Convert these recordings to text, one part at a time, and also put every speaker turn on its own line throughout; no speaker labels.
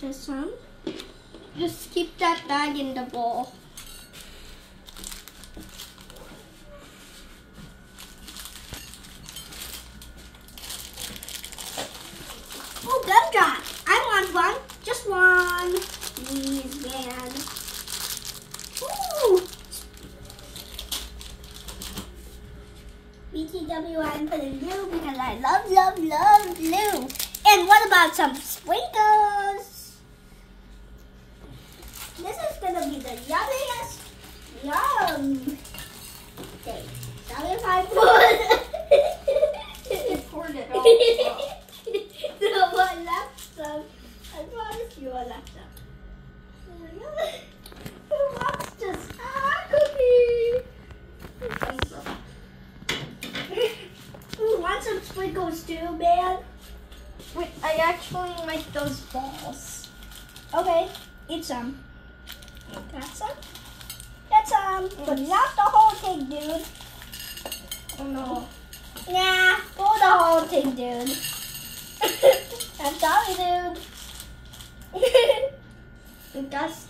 Just some. Just keep that bag in the bowl. Oh, gumdrop! I want one. Just one. Please, man. Ooh! BTW, I'm putting blue because I love, love, love blue. And what about some sprinkles? This is gonna be the yummiest yum thing. Sorry if I poured it all. No, I left some. I promise you I left some. Who wants to cookie? Who wants some sprinkles too, man? Wait, I actually like those balls. Okay, eat some. Got some? Get some, but not the whole thing, dude. Oh no. Nah, pull the whole thing, dude. I'm sorry, dude. Because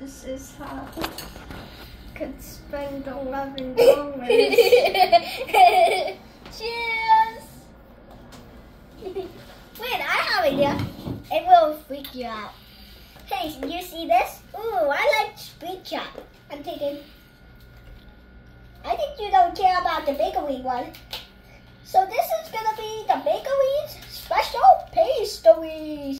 this is how I could spend 11 dollars. Cheers! Wait, I have an idea. It will freak you out. Hey, you see this? Ooh, I like Sweet Chop. I'm thinking, I think you don't care about the bakery one. So this is gonna be the bakery's special pastries.